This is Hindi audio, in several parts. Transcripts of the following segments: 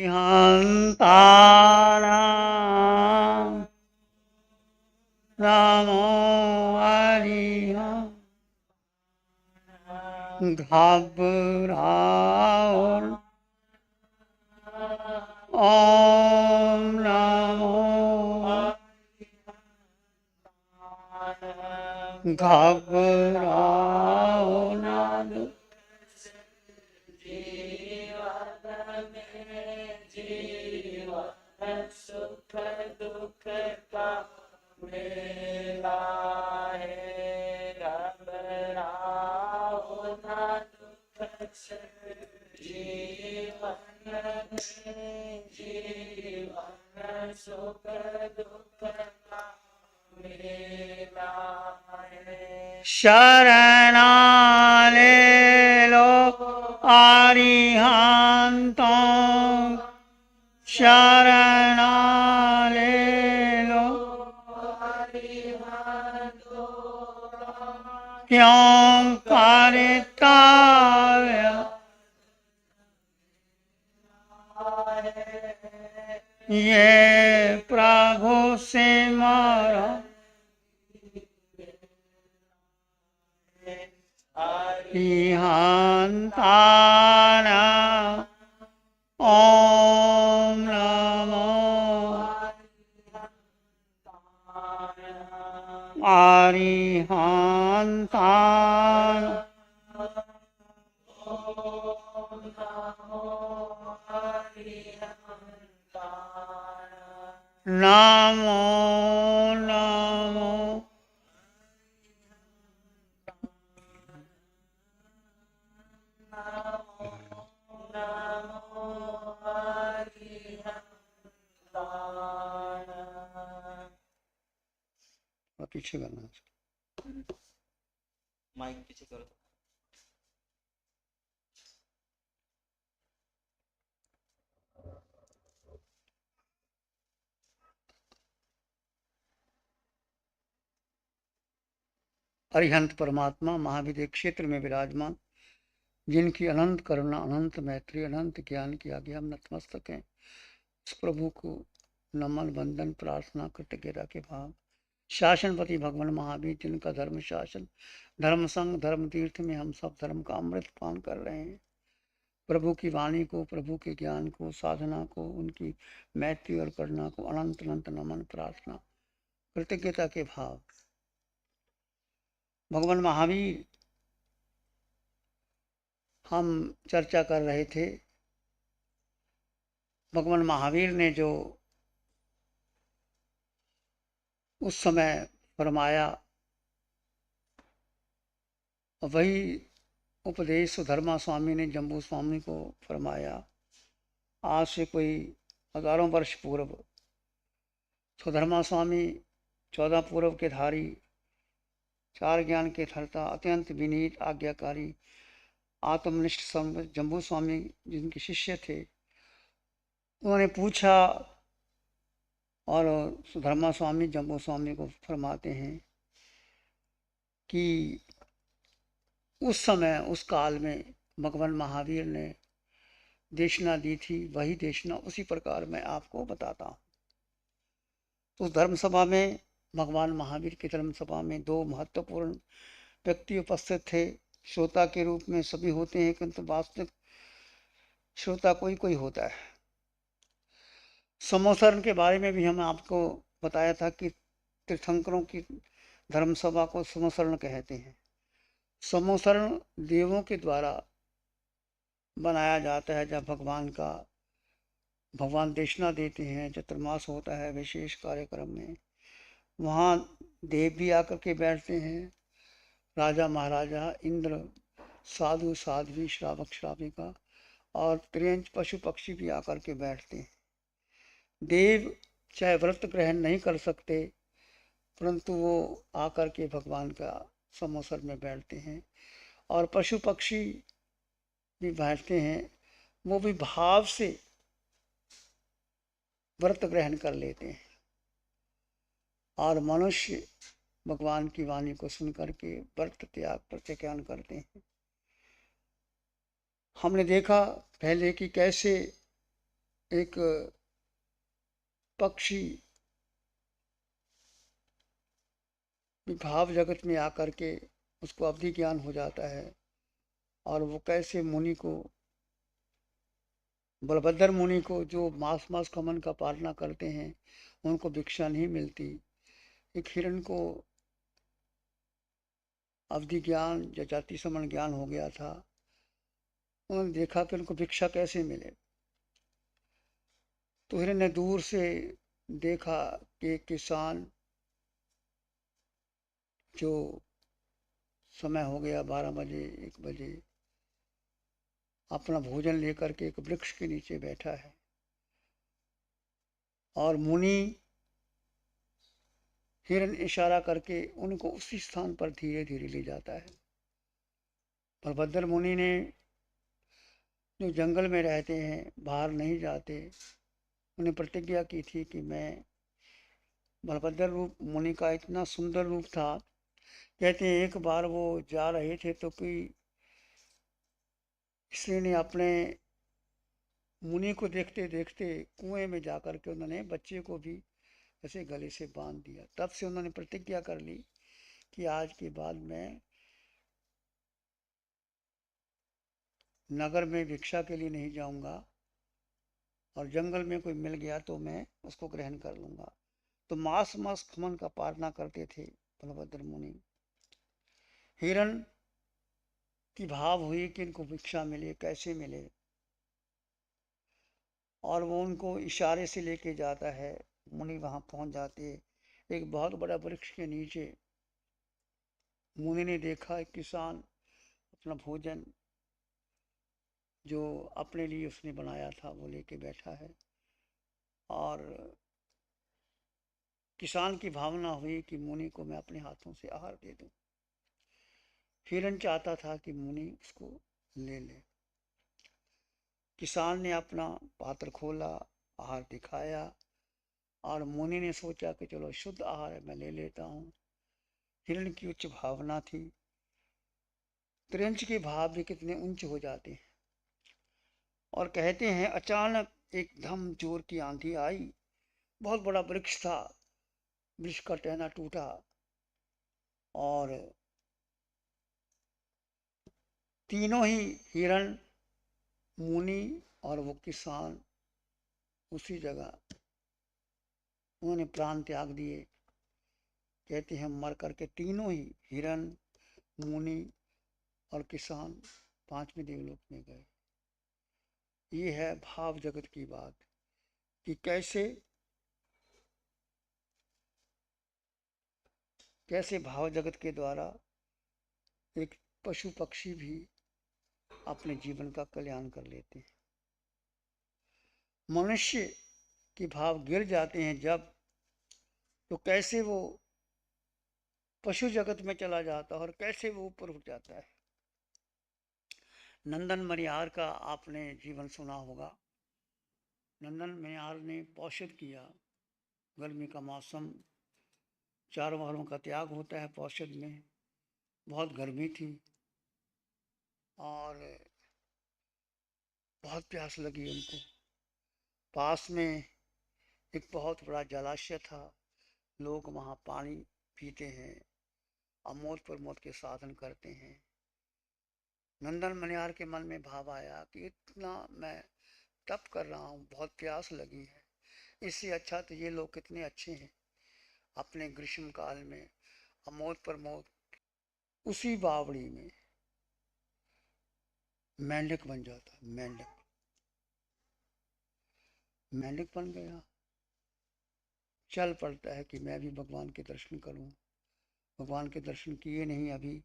हन्तानां नमो हरिः घबराओ ॐ नमो घबराओ नाद सुख दुख का मेला है घबराओ ना दुख से जीवन सुख दुख का मेला है शरणा ले लो अरिहंतों शरणा ले लो क्यों करता ये प्रभु से मारा हंताना ॐ नमो अरिहन्ताय नमो नमो पीछे करना माइक पीछे करो तो अरिहंत परमात्मा महाविद्य क्षेत्र में विराजमान जिनकी अनंत करुणा अनंत मैत्री अनंत ज्ञान की आगे हम नतमस्तक हैं उस प्रभु को नमन वंदन प्रार्थना कृतज्ञता के भाव शासनपति भगवान महावीर जिनका धर्म शासन धर्म संघ धर्म तीर्थ में हम सब धर्म का अमृत पान कर रहे हैं प्रभु की वाणी को प्रभु के ज्ञान को साधना को उनकी मैत्री और करुणा को अनंत अनंत नमन प्रार्थना कृतज्ञता के भाव भगवान महावीर हम चर्चा कर रहे थे भगवान महावीर ने जो उस समय फरमाया वही उपदेश सुधर्मा स्वामी ने जम्बू स्वामी को फरमाया आज से कोई हजारों वर्ष पूर्व सुधर्मा स्वामी 14 पूर्व के धारी 4 ज्ञान के धर्ता अत्यंत विनीत आज्ञाकारी आत्मनिष्ठ जम्बू स्वामी जिनके शिष्य थे उन्होंने पूछा और सुधर्मा स्वामी जम्बू स्वामी को फरमाते हैं कि उस समय उस काल में भगवान महावीर ने देशना दी थी वही देशना उसी प्रकार मैं आपको बताता हूँ। उस धर्म सभा में भगवान महावीर की धर्म सभा में 2 महत्वपूर्ण व्यक्ति उपस्थित थे। श्रोता के रूप में सभी होते हैं किंतु वास्तविक श्रोता कोई कोई होता है। समोसरण के बारे में भी हम आपको बताया था कि तीर्थंकरों की धर्म सभा को समोसरण कहते हैं। समोसरण देवों के द्वारा बनाया जाता है जब भगवान देशना देते हैं चतुर्मास होता है विशेष कार्यक्रम में वहाँ देव भी आकर के बैठते हैं राजा महाराजा इंद्र साधु साध्वी श्रावक श्राविका और त्रियंच पशु पक्षी भी आकर के बैठते हैं। देव चाहे व्रत ग्रहण नहीं कर सकते परंतु वो आकर के भगवान का समोसर में बैठते हैं और पशु पक्षी भी बैठते हैं वो भी भाव से व्रत ग्रहण कर लेते हैं और मनुष्य भगवान की वाणी को सुन करके व्रत त्याग प्रत्याख्यान करते हैं। हमने देखा पहले कि कैसे एक पक्षी भाव जगत में आकर के उसको अवधि ज्ञान हो जाता है, और वो कैसे मुनि को, बलभद्र मुनि को जो मास मास कमन का पालना करते हैं, उनको भिक्षा नहीं मिलती। एक हिरण को अवधि ज्ञान या जाति समन ज्ञान हो गया था। उन्होंने देखा कि उनको भिक्षा कैसे मिले, तो हिरण ने दूर से देखा कि किसान जो समय हो गया 12 बजे 1 बजे, अपना भोजन लेकर के एक वृक्ष के नीचे बैठा है, और मुनि हिरण इशारा करके उनको उसी स्थान पर धीरे धीरे ले जाता है। बलभद्र मुनि ने, जो जंगल में रहते हैं, बाहर नहीं जाते, उन्हें प्रतिज्ञा की थी कि मैं, बलभद्र रूप मुनि का इतना सुंदर रूप था, कहते हैं एक बार वो जा रहे थे तो कोई स्त्री ने अपने मुनि को देखते देखते कुएं में जाकर के उन्होंने बच्चे को भी ऐसे गले से बांध दिया। तब से उन्होंने प्रतिज्ञा कर ली कि आज के बाद मैं नगर में भिक्षा के लिए नहीं जाऊंगा, और जंगल में कोई मिल गया तो मैं उसको ग्रहण कर लूंगा। तो मास मास खमन का पालना करते थे बलभद्र मुनि। हिरण की भाव हुई कि इनको भिक्षा मिले, कैसे मिले, और वो उनको इशारे से लेके जाता है। मुनि वहां पहुंच जाते, एक बहुत बड़ा वृक्ष के नीचे मुनि ने देखा एक किसान अपना भोजन जो अपने लिए उसने बनाया था वो लेके बैठा है, और किसान की भावना हुई कि मुनि को मैं अपने हाथों से आहार दे दूं। हिरण चाहता था कि मुनि उसको ले ले। किसान ने अपना पात्र खोला, आहार दिखाया, और मुनि ने सोचा कि चलो शुद्ध आहार है, मैं ले लेता हूँ। हिरण की उच्च भावना थी। त्रिंच के भाव भी कितने ऊंच हो जाते हैं। और कहते हैं अचानक एकदम जोर की आंधी आई, बहुत बड़ा वृक्ष था, वृक्ष का टहना टूटा, और तीनों ही हिरण, मुनि और वो किसान उसी जगह उन्होंने प्राण त्याग दिए। कहते हैं मर करके तीनों ही हिरण, मुनि और किसान पांचवें देवलोक में गए। ये है भाव जगत की बात, कि कैसे कैसे भाव जगत के द्वारा एक पशु पक्षी भी अपने जीवन का कल्याण कर लेते हैं। मनुष्य के भाव गिर जाते हैं जब, तो कैसे वो पशु जगत में चला जाता है और कैसे वो ऊपर उठ जाता है। नंदन मणिहार का आपने जीवन सुना होगा। नंदन मणिहार ने पौषध किया। गर्मी का मौसम, 4 वारों का त्याग होता है पौषध में। बहुत गर्मी थी और बहुत प्यास लगी उनको। पास में एक बहुत बड़ा जलाशय था, लोग वहाँ पानी पीते हैं, अमोद प्रमोद के साधन करते हैं। नंदन मनिहार के मन में भाव आया कि इतना मैं तप कर रहा हूँ, बहुत प्यास लगी है, इससे अच्छा तो ये लोग कितने अच्छे हैं, अपने ग्रीष्म काल में अमोद प्रमोद। उसी बावड़ी में मेंढक बन जाता, मेंढक मेंढक बन गया। चल पड़ता है कि मैं भी भगवान के दर्शन करूं। भगवान के दर्शन किए नहीं अभी,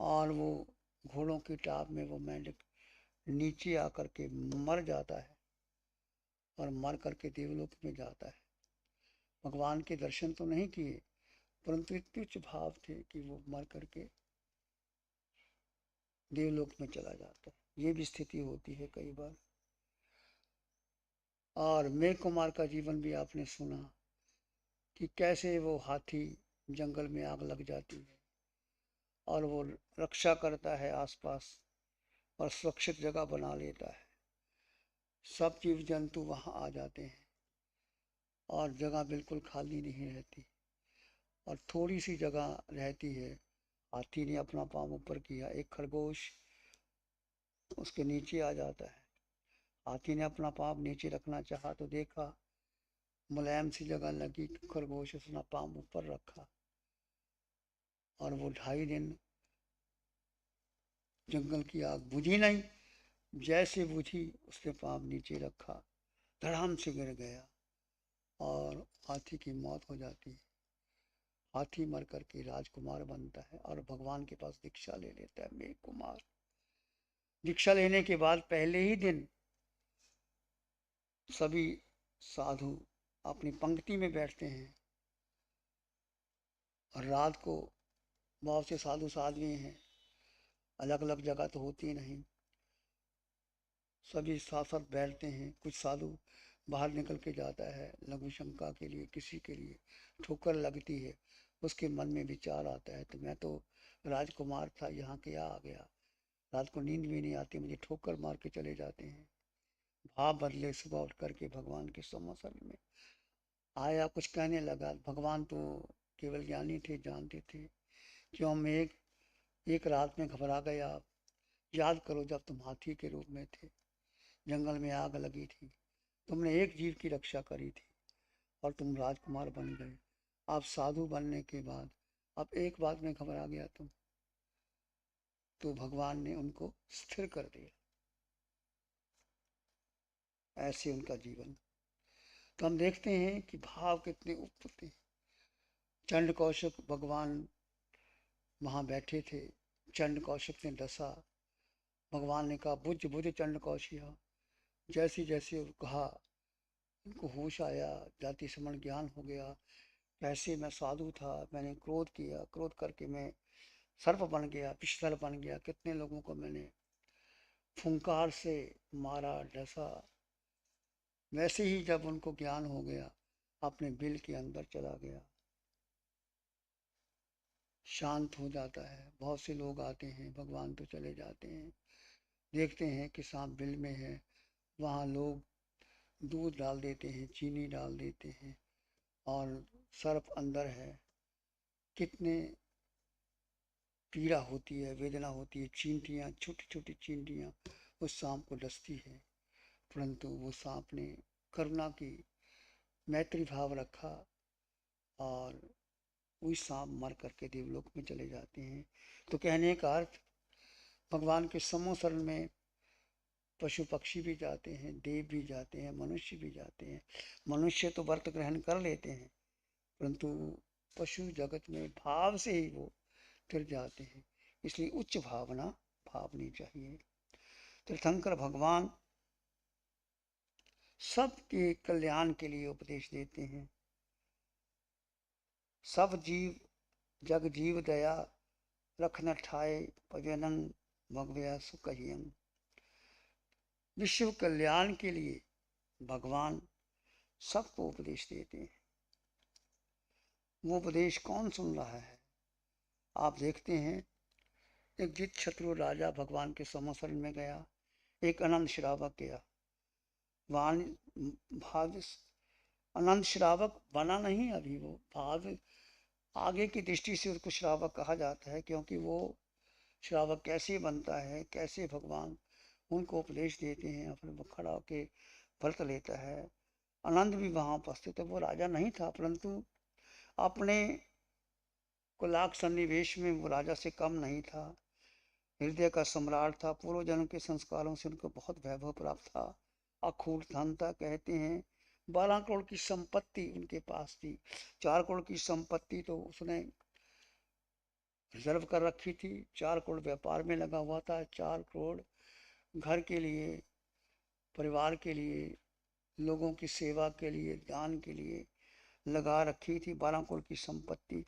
और वो घोड़ों की टाप में वो मेंढक नीचे आकर के मर जाता है, और मर करके देवलोक में जाता है। भगवान के दर्शन तो नहीं किए, परंतु इतने उच्च भाव थे कि वो मर करके देवलोक में चला जाता है। ये भी स्थिति होती है कई बार। और मेघ कुमार का जीवन भी आपने सुना कि कैसे वो हाथी, जंगल में आग लग जाती है और वो रक्षा करता है आसपास और सुरक्षित जगह बना लेता है। सब जीव जंतु वहाँ आ जाते हैं और जगह बिल्कुल खाली नहीं रहती और थोड़ी सी जगह रहती है। हाथी ने अपना पाँव ऊपर किया, एक खरगोश उसके नीचे आ जाता है। हाथी ने अपना पाँव नीचे रखना चाहा तो देखा मुलायम सी जगह लगी, खरगोश उसने पाँव ऊपर रखा और वो 2.5 दिन जंगल की आग बुझी नहीं। जैसे बुझी उसने पाँव नीचे रखा, धड़ाम से गिर गया और हाथी की मौत हो जाती है। हाथी मर करके राजकुमार बनता है और भगवान के पास दीक्षा ले लेता है, मेघ कुमार। दीक्षा लेने के बाद पहले ही दिन सभी साधु अपनी पंक्ति में बैठते हैं और रात को बहुत से साधु साध्वी हैं, अलग अलग जगह तो होती नहीं, सभी साथ साथ बैठते हैं। कुछ साधु बाहर निकल के जाता है लघु शंका के लिए, किसी के लिए ठोकर लगती है, उसके मन में विचार आता है तो मैं तो राजकुमार था, यहाँ क्या आ गया, रात को नींद भी नहीं आती, मुझे ठोकर मार के चले जाते हैं। भाव बदले, सुबह उठ करके भगवान के समसर में आया, कुछ कहने लगा। भगवान तो केवल ज्ञानी थे, जानते थे क्यों मैं एक रात में घबरा गया। याद करो जब तुम हाथी के रूप में थे, जंगल में आग लगी थी, तुमने एक जीव की रक्षा करी थी और तुम राजकुमार बन गए। आप साधु बनने के बाद अब एक बात में घबरा गया तुम, तो भगवान ने उनको स्थिर कर दिया। ऐसे उनका जीवन तो हम देखते हैं कि भाव कितने उपते। चंड कौशिक भगवान वहां बैठे थे, चंड कौशिक ने डसा, भगवान ने कहा बुझ बुझ चंड कौशिया। जैसे जैसे वो कहा उनको होश आया, जाति समण ज्ञान हो गया। कैसे मैं साधु था, मैंने क्रोध किया, क्रोध करके मैं सर्प बन गया, पिछल बन गया, कितने लोगों को मैंने फुंकार से मारा, डसा। वैसे ही जब उनको ज्ञान हो गया, अपने बिल के अंदर चला गया, शांत हो जाता है। बहुत से लोग आते हैं, भगवान तो चले जाते हैं, देखते हैं कि सांप बिल में है, वहाँ लोग दूध डाल देते हैं, चीनी डाल देते हैं और सर्प अंदर है। कितने पीड़ा होती है, वेदना होती है, चींटियाँ, छोटी छोटी चींटियाँ उस सांप को डसती है, परंतु वो सांप ने करुणा की, मैत्री भाव रखा और वही सांप मर करके देवलोक में चले जाते हैं। तो कहने का अर्थ, भगवान के समूह शरण में पशु पक्षी भी जाते हैं, देव भी जाते हैं, मनुष्य भी जाते हैं। मनुष्य तो व्रत ग्रहण कर लेते हैं, परंतु पशु जगत में भाव से ही वो फिर जाते हैं। इसलिए उच्च भावना भावनी चाहिए। तीर्थंकर भगवान सबके कल्याण के लिए उपदेश देते हैं। सब जीव जग जीव दया रखन ठाए पजनन भगवया सुकहियन। विश्व कल्याण के लिए भगवान सबको उपदेश देते हैं। वो उपदेश कौन सुन रहा है? आप देखते हैं, एक जित शत्रु राजा भगवान के समसरण में गया, एक अनंत श्रावक गया। वहां भाव अनंत श्रावक बना नहीं, अभी वो भाव आगे की दृष्टि से उसको श्रावक कहा जाता है, क्योंकि वो श्रावक कैसे बनता है, कैसे भगवान उनको उपदेश देते हैं, फिर वो खड़ा होकर व्रत लेता है। आनंद भी वहां उपस्थित है, वो राजा नहीं था, परंतु अपने कुलाक सन्निवेश में वो राजा से कम नहीं था, हृदय का सम्राट था। पूर्व जन्म के संस्कारों से उनको बहुत वैभव प्राप्त था, अखूट धन था। कहते हैं 12 करोड़ की संपत्ति उनके पास थी। 4 करोड़ की संपत्ति तो उसने रिजर्व कर रखी थी, 4 करोड़ व्यापार में लगा हुआ था, 4 करोड़ घर के लिए, परिवार के लिए, लोगों की सेवा के लिए, दान के लिए लगा रखी थी। 12 करोड़ की संपत्ति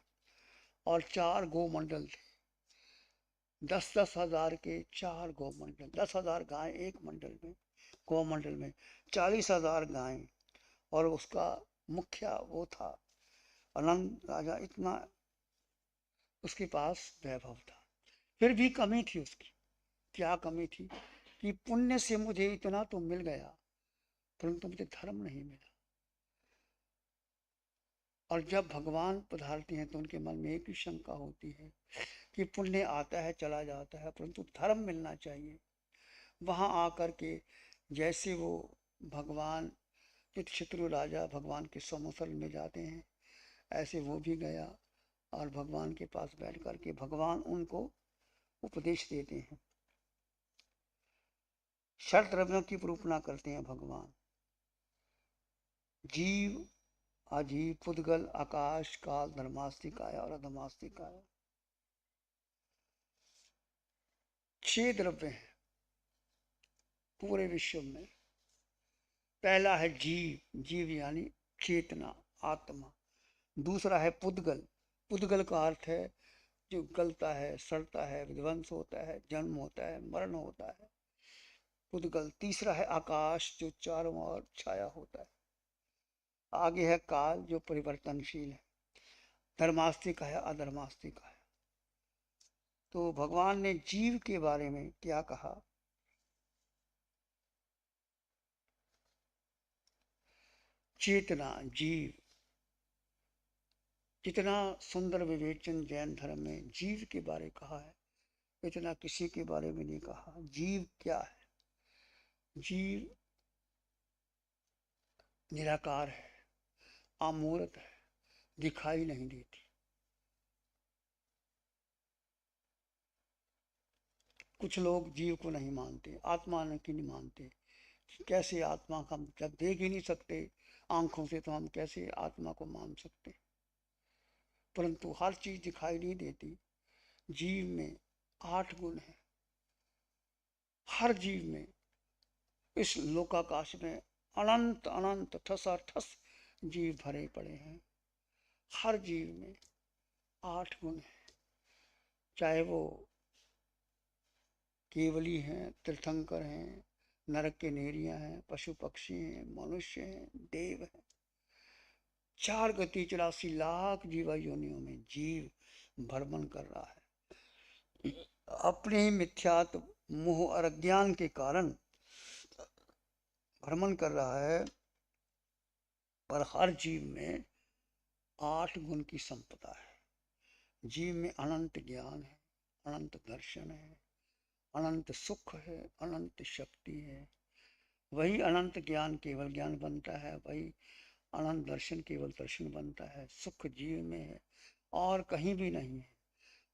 और 4 गोमंडल थे, 10-10 हजार के 4 गोमंडल, 10,000 गाय एक मंडल में, गोमंडल में 40,000 गाय। और उसका मुखिया वो था आनंद राजा, इतना उसके पास वैभव था। फिर भी कमी थी उसकी। क्या कमी थी? कि पुण्य से मुझे इतना तो मिल गया, परंतु मुझे धर्म नहीं मिला। और जब भगवान पधारते हैं तो उनके मन में एक ही शंका होती है कि पुण्य आता है चला जाता है, परंतु धर्म मिलना चाहिए। वहां आकर के जैसे वो भगवान शत्रु राजा भगवान के समसर में जाते हैं, ऐसे वो भी गया और भगवान के पास बैठ करके भगवान उनको उपदेश देते हैं। षट द्रव्यों की निरूपणा करते हैं भगवान। जीव, अजीव, पुद्गल, आकाश, काल, धर्मास्तिकाय और अधर्मास्तिकाय, 6 द्रव्य हैं पूरे विश्व में। पहला है जीव, जीव यानी चेतना, आत्मा। दूसरा है पुद्गल, पुद्गल का अर्थ है जो गलता है, सड़ता है, विध्वंस होता है, जन्म होता है, मरण होता है, पुद्गल। तीसरा है आकाश जो चारों ओर छाया होता है। आगे है काल जो परिवर्तनशील है। धर्मास्तिक है, अधर्मास्तिक है। तो भगवान ने जीव के बारे में क्या कहा? चेतना, जीव। जितना सुंदर विवेचन जैन धर्म में जीव के बारे कहा है, इतना किसी के बारे में नहीं कहा। जीव क्या है? जीव निराकार है, अमूर्त है, दिखाई नहीं देती। कुछ लोग जीव को नहीं मानते, आत्मा की नहीं मानते। कैसे आत्मा का हम जब देख ही नहीं सकते आंखों से, तो हम कैसे आत्मा को मान सकते? परंतु हर चीज दिखाई नहीं देती। जीव में 8 गुण है। हर जीव में, इस लोकाकाश में अनंत अनंत ठसाठस जीव भरे पड़े हैं। हर जीव में 8 गुण है, चाहे वो केवली हैं, तीर्थंकर हैं, नरक के नेरिया हैं, पशु पक्षी हैं, मनुष्य हैं, देव हैं। 4 गति 84 लाख जीवा योनियों में जीव भ्रमण कर रहा है। अपने ही मिथ्यात्व, मोह और अज्ञान के कारण भ्रमण कर रहा है। पर हर जीव में 8 गुण की संपदा है। जीव में अनंत ज्ञान है, अनंत दर्शन है, अनंत सुख है, अनंत शक्ति है। वही अनंत ज्ञान केवल ज्ञान बनता है, वही अनंत दर्शन केवल दर्शन बनता है। सुख जीव में है और कहीं भी नहीं है,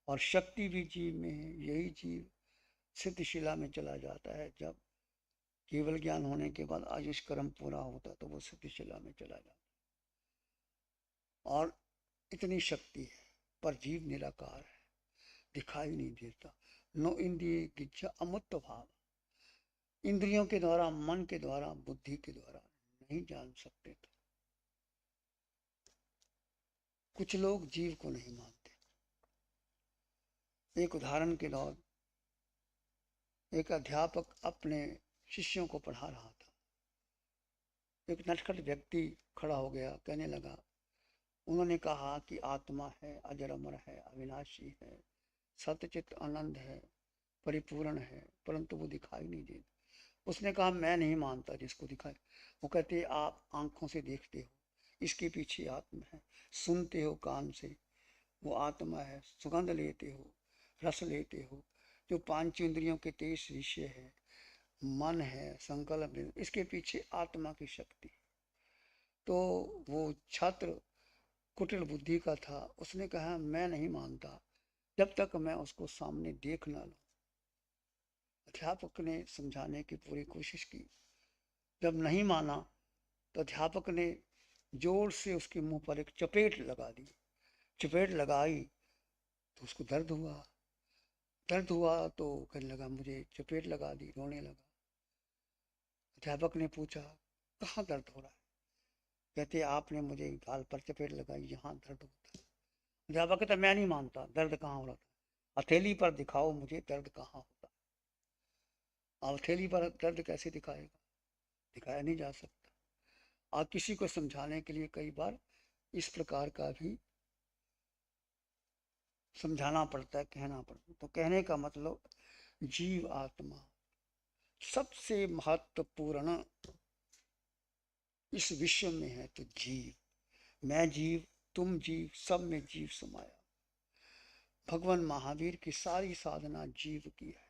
और शक्ति भी जीव में है। यही जीव सिद्धशिला में चला जाता है। जब केवल ज्ञान होने के बाद आयुष कर्म पूरा होता तो वो सिद्धशिला में चला जाता। और इतनी शक्ति है, पर जीव निराकार है, दिखाई नहीं देता। नो इंद्रिय गिच्छा अमूर्त भाव, इंद्रियों के द्वारा, मन के द्वारा, बुद्धि के द्वारा नहीं जान सकते। तो कुछ लोग जीव को नहीं मानते। एक उदाहरण के तौर, एक अध्यापक अपने शिष्यों को पढ़ा रहा था। एक नटखट व्यक्ति खड़ा हो गया, कहने लगा, उन्होंने कहा कि आत्मा है, अजर अमर है, अविनाशी है, सत्यचित आनंद है, परिपूर्ण है, परंतु वो दिखाई नहीं देता। उसने कहा, मैं नहीं मानता जिसको दिखाई। वो कहते, आप आंखों से देखते हो, इसके पीछे आत्मा है। सुनते हो कान से, वो आत्मा है। सुगंध लेते हो, रस लेते हो, जो 5 इंद्रियों के 23 विषय है, मन है, संकल्प है, इसके पीछे आत्मा की शक्ति। तो वो छात्र कुटिल बुद्धि का था। उसने कहा, मैं नहीं मानता जब तक मैं उसको सामने देख ना लूं। अध्यापक ने समझाने की पूरी कोशिश की। जब नहीं माना तो अध्यापक ने जोर से उसके मुंह पर एक चपेट लगा दी। चपेट लगाई तो उसको दर्द हुआ। दर्द हुआ तो कहने लगा, मुझे चपेट लगा दी, रोने लगा। अध्यापक ने पूछा, कहाँ दर्द हो रहा है? कहते, आपने मुझे गाल पर चपेट लगाई, यहाँ दर्द होता है। अध्यापक कहता, मैं नहीं मानता, दर्द कहाँ हो रहा था? हथेली पर दिखाओ मुझे दर्द कहाँ होता है। अब हथेली पर दर्द कैसे दिखाएगा? दिखाया नहीं जा सकता। और किसी को समझाने के लिए कई बार इस प्रकार का भी समझाना पड़ता है, कहना पड़ता है। तो कहने का मतलब, जीव आत्मा सबसे महत्वपूर्ण इस विश्व में है तो जीव, मैं जीव, तुम जीव, सब में जीव समाया। भगवान महावीर की सारी साधना जीव की है।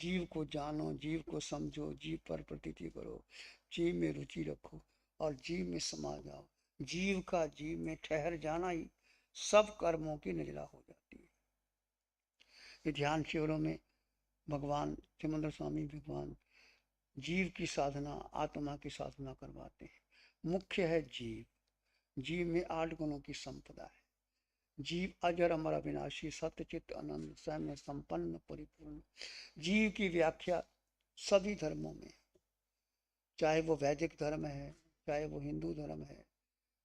जीव को जानो, जीव को समझो, जीव पर प्रतीति करो, जीव में रुचि रखो और जीव में समा जाओ। जीव का जीव में ठहर जाना ही सब कर्मों की निजला हो जाती है। ये ध्यान शिविरों में भगवान सिमंदर स्वामी भगवान जीव की साधना, आत्मा की साधना करवाते हैं। मुख्य है जीव। जीव में 8 गुणों की संपदा है। जीव अजर अमर अविनाशी सत्यचित आनंद स्वयं संपन्न परिपूर्ण। जीव की व्याख्या सभी धर्मों में, चाहे वो वैदिक धर्म है, चाहे वो हिंदू धर्म है,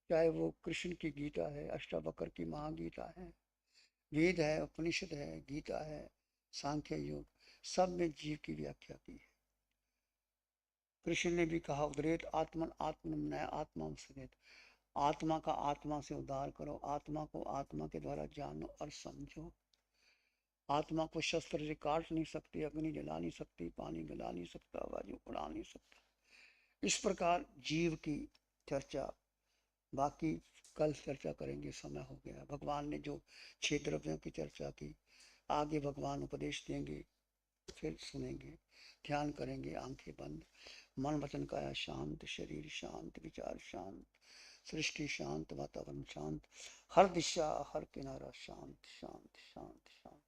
चाहे वो कृष्ण की गीता है, अष्टावक्र की महागीता है, वेद है, उपनिषद है, गीता है, सांख्य योग, सब में जीव की व्याख्या की है। कृष्ण ने भी कहा उदरेत आत्मन आत्मनमय आत्मा सदेत, आत्मा का आत्मा से उद्धार करो, आत्मा को आत्मा के द्वारा जानो और समझो। आत्मा को शस्त्र से काट नहीं सकती, अग्नि जला नहीं सकती, पानी गला नहीं सकता, वायु उड़ा नहीं सकता। इस प्रकार जीव की चर्चा बाकी कल चर्चा करेंगे, समय हो गया। भगवान ने जो 6 द्रव्यों की चर्चा की, आगे भगवान उपदेश देंगे, फिर सुनेंगे, ध्यान करेंगे, आंखें बंद, मन वचन काया शांत, शरीर शांत, विचार शांत, सृष्टि शांत, वातावरण शांत, हर दिशा हर किनारा शांत शांत शांत शांत।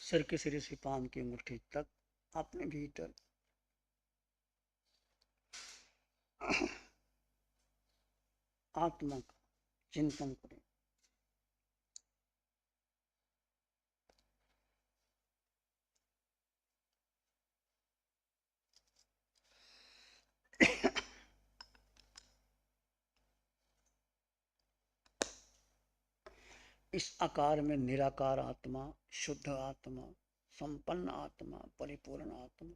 सिर के सिरे से पांव की मुट्ठी तक अपने भीतर आत्मा का चिंतन करें। इस आकार में निराकार आत्मा, शुद्ध आत्मा, संपन्न आत्मा, परिपूर्ण आत्मा,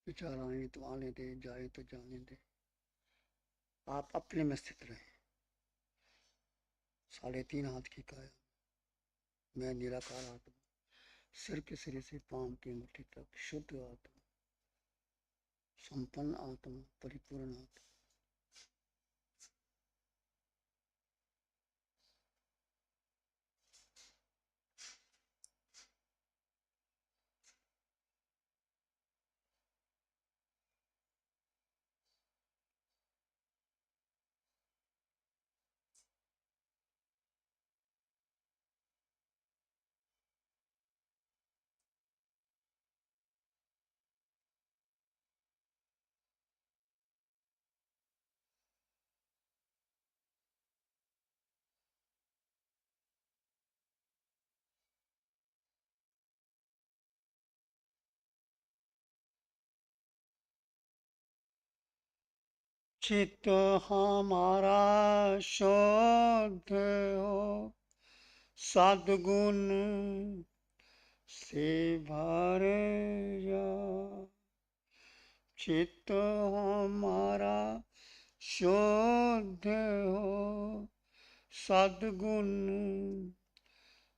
विचार आए तो आने दे, जाए तो जाने दे, आप अपने में स्थित रहें। 3.5 हाथ की काया, मैं निराकार आत्मा, सिर के सिरे से पांव की मुट्ठी तक शुद्ध आत्मा, संपन्न आत्मा, परिपूर्ण आत्मा। चित्त हमारा शुद्ध हो सद्गुण से भर जा। चित्त हमारा शुद्ध हो सद्गुण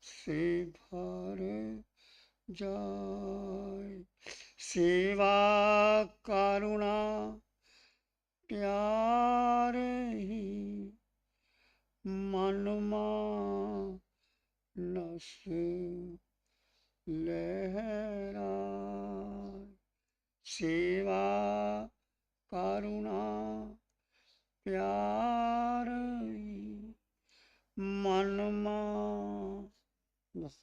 से भर जाए। सेवा करुणा प्यार ही मन मानस लहरा। सेवा करुणा प्यार ही मन मानस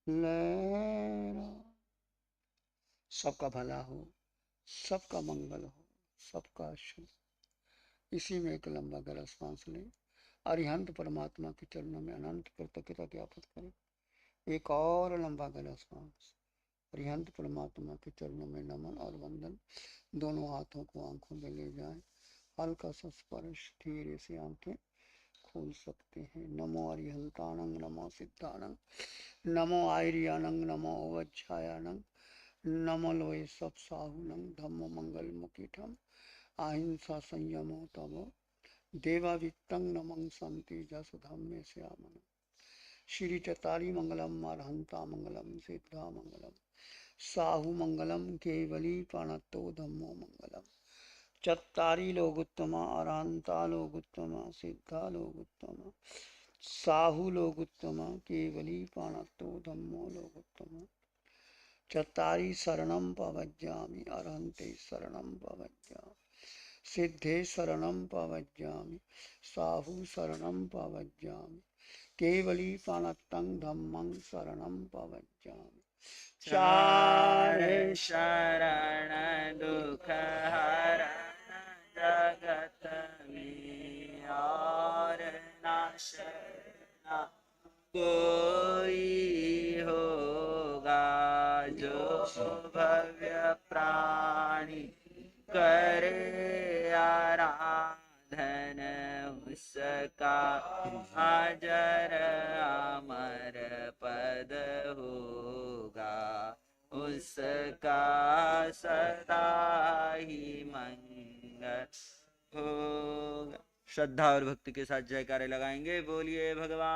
लहरा। सबका भला हो, सबका मंगल हो, सबका शुभ। इसी में एक लंबा गहरा सांस लें। अरिहंत परमात्मा के चरणों में अनंत कृतज्ञता ज्ञापित करें। एक और लंबा गहरा सांस। अरिहंत परमात्मा के चरणों में नमन और वंदन। दोनों हाथों को आंखों में ले जाएं। हल्का सा स्पर्श, धीरे से आंखें खोल सकते हैं। नमो अरिहंताणं नमो सिद्धाणं नमो आयर्याणं नमो वज्रायाणं नमो लोय सब साहुनं धम्मो मंगल मुकीठम अहिंसा संयमो तमो देवावित्तं नमं संति जस धम्मे श्यामन। श्री चतारी मंगलम अरहंता मंगलम सिद्धा मंगलम साहु मंगलम केवली प्रणतो धम्मो मंगलम। चत्तारी लोगुत्तमा अरहंता लोगुत्तमा सिद्धा लोगुत्तमा साहु लोगुत्तमा केवली प्रणतो धम्मो लोगुत्तमा। चत्तारी शरणं पवज्जामि अरहन्ते शरणं पवज्जामि सिद्धे शरणं पवज्जामि साहु शरणं पवज्जामि केवली प्रणतं धम्मं शरणं पवज्जामि। चार शरण दुख हरण जगत में और ना शरण कोई होगा। जो भव्य प्राणी करे आराधन उसका अजर अमर पद होगा। उसका सदा ही मंगल होगा। श्रद्धा और भक्ति के साथ जयकारे लगाएंगे। बोलिए भगवान